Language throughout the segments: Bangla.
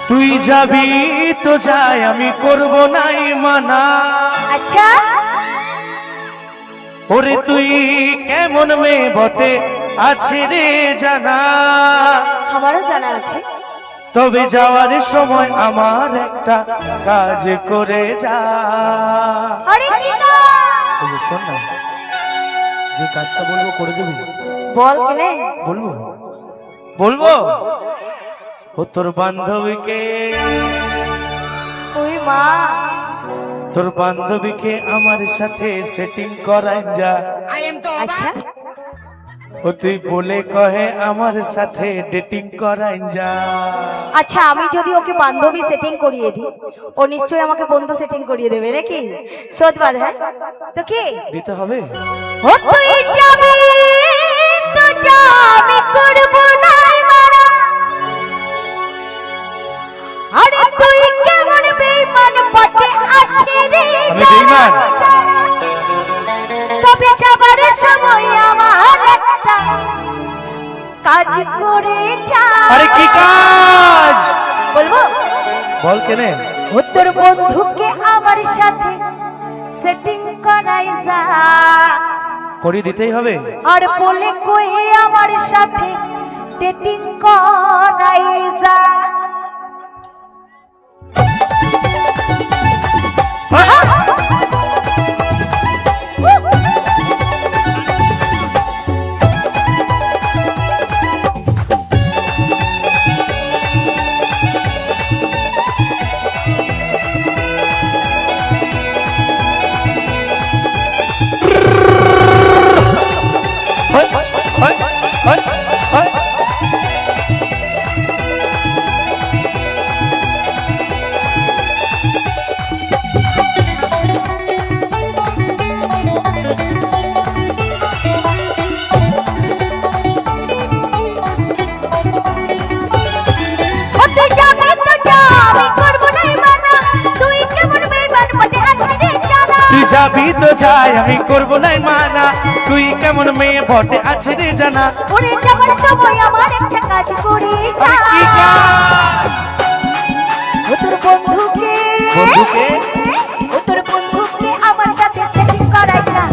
তুই যাবি তো যাই আমি করব নাই মানা। আচ্ছা ওরে তুই কেমন মেয়ে বটে আছে রে জানা, আমারও জানা আছে। তবে যাওয়ার সময় আমার একটা কাজ করে যা। আরে কি কাজ? ওই যে শোন না, যে কাজটা বলবো করে দিবি? বল কেনে বলবো বলবো ও তোর বান্ধবীকে, ওই মা তোর বান্ধবীকে আমার সাথে সেটিং করাই যা। আচ্ছা ও তুই বলে কহে আমার সাথে ডেটিং করাই যা। আচ্ছা আমি যদি ওকে বান্ধবী সেটিং করিয়ে দিই, ও নিশ্চয়ই আমাকে বন্ধু সেটিং করিয়ে দেবে নাকি? সত্যবাদ হ্যাঁ তো কি দিতে হবে? ও তুই যাবি তো যা, আমি করব না মারা। আরে তুই কেমন বেঈমান বটে আছে রে আমি বেঈমান? তবে যাবার সময় আমার একটা কাজ করে যা। আরে কি কাজ বলবো? বল কেনে। ও তোর বন্ধুকে আমার সাথে সেটিং করাই যা। করিয়ে দিতেই হবে? আর বলে কই আমার সাথে ডেটিং করাই যা। যাবি তো যাই আমি করব নাই মানা, তুই কেমন মেয়ে বটে আছে রে জানা। ওরে যাবার সময় আমার একটা কাজ করে যা। কি কাজ? ও তোর বন্ধুকে ও তোর বন্ধুকে আমার সাথে সেটিং করাই যা।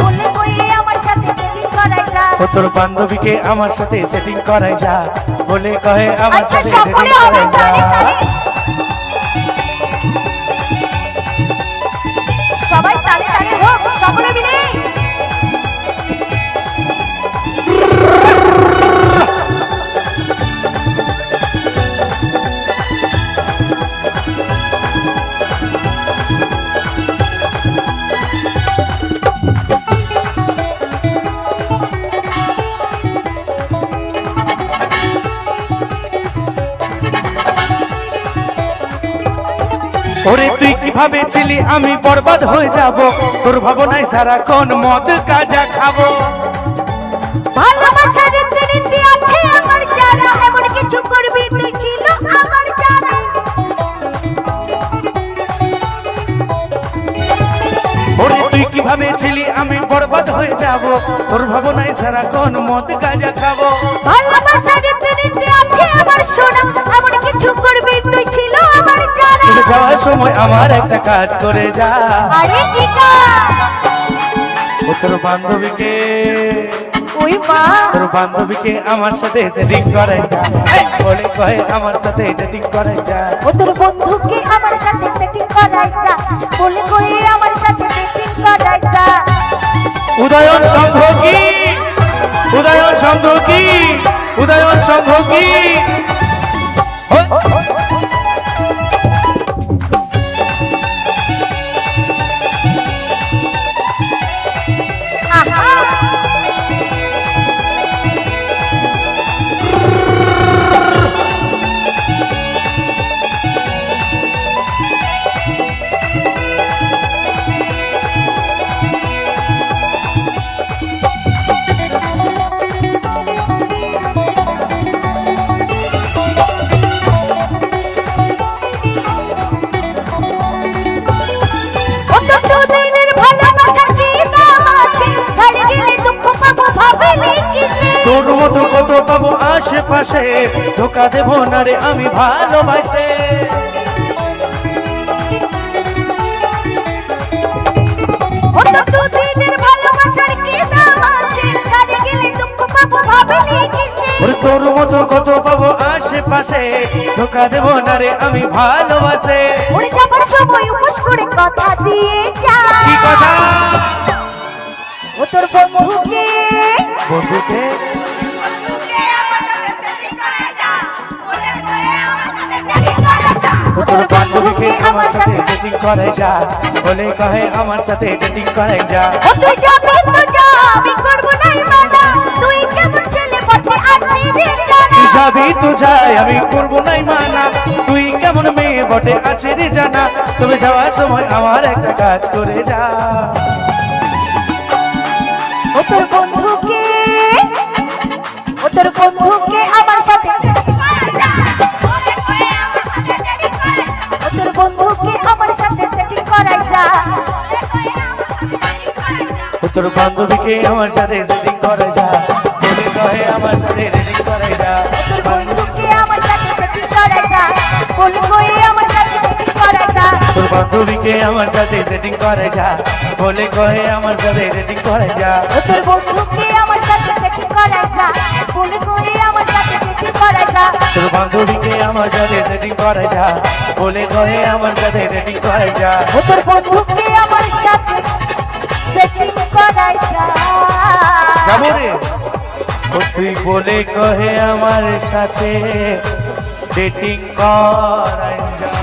বলে কই আমার সাথে সেটিং করাই যা। ও তোর বান্ধবীকে আমার সাথে সেটিং করাই যা, বলে কহে আমার আচ্ছা সাথে সেটিং সকলে হবে করাই যা। তালি তালি, সবাই তালি তালি হোক সকলে মিলে। ওরে তুই কিভাবে ছিলি আমি বরবাদ হয়ে যাব, তোর ভাবনায় সারাক্ষণ মদ গাঁজা খাবো। ভালোবাসার রীতি আছে আমার জানা, এমন কিছু করবি তুই ছিল আমার জানা। ওরে তুই কিভাবে ছিলি আমি বরবাদ হয়ে যাব, তোর ভাবনায় সারাক্ষণ মদ গাঁজা খাবো। ভালোবাসার রীতি আছে আমার সোনা, এমন কিছু করবি তুই ছিল আমার জানা। তুই যাওয়ার সময় আমার একটা কাজ করে যা। আরে কি কাজ? ও তোর বান্ধবীকে, ওই মা তোর বান্ধবীকে আমার সাথে সেটিং করাই যা, বলে কহে আমার সাথে ডেটিং করাই যা। ও তোর বন্ধুকে আমার সাথে সেটিং করাই যা, বলে কই আমার সাথে ডেটিং করাই যা। উদয়ন সংঘ কি, উদয়ন সংঘ কি, উদয়ন সংঘ কি। আশেপাশে ধোকা দেব না রে আমি ভালোবাসে ও তোর দুদিনের ভালোবাসার কি দাম আছে ছাড়ে গেলে দুঃখ পাবো ভাবলি কিসে ওরে তোর মতো কত পাবো আশেপাশে ধোকা দেব না রে আমি ভালোবাসে ওরে যাবার সময় উপোস করে কথা দিয়ে যা কি কথা ও তোর বন্ধুকে বন্ধুকে ও তোর বান্ধবীকে আমার সাথে সেটিং করে যা বলে কহে আমার সাথে ডেটিং করে যা ও তুই যাবি তো যা আমি করব নাই মানা তুই কেমন ছেলে বটে আছিস রে জানা তুই যাবি তো যাই আমি করবো নাই মানা তুই কেমন মেয়ে বটে আছে রে জানা তবে যাওয়ার সময় আমার একটা কাজ করে যা ও তোর বন্ধুকে আমার সাথে ও তোর বন্ধুকে আমার সাথে সেটিং করাই যা ও তোর বান্ধবীকে আমার সাথে সেটিং করে যা বলে কহে আমার সাথে ডেটিং করে যা তোর বন্ধুকে আমার সাথে সেটিং করাই যা বল কই আমার সাথে সেটিং করাই যা তোর বান্ধবীকে আমার সাথে সেটিং করে যা বলে কহে আমার সাথে ডেটিং করে যা ও তোর বন্ধুকে আমার সাথে সেটিং করাই যা বল কই আমার সাথে সেটিং করাই যা তোর বান্ধবীকে আমার সাথে সেটিং করে যা বলে কহে আমার সাথে ডেটিং করে যা ও তোর বন্ধুকে আমার সাথে সেটিং করাই যা যাবো রে ও তুই বলে কহে আমার সাথে ডেটিং করাই যা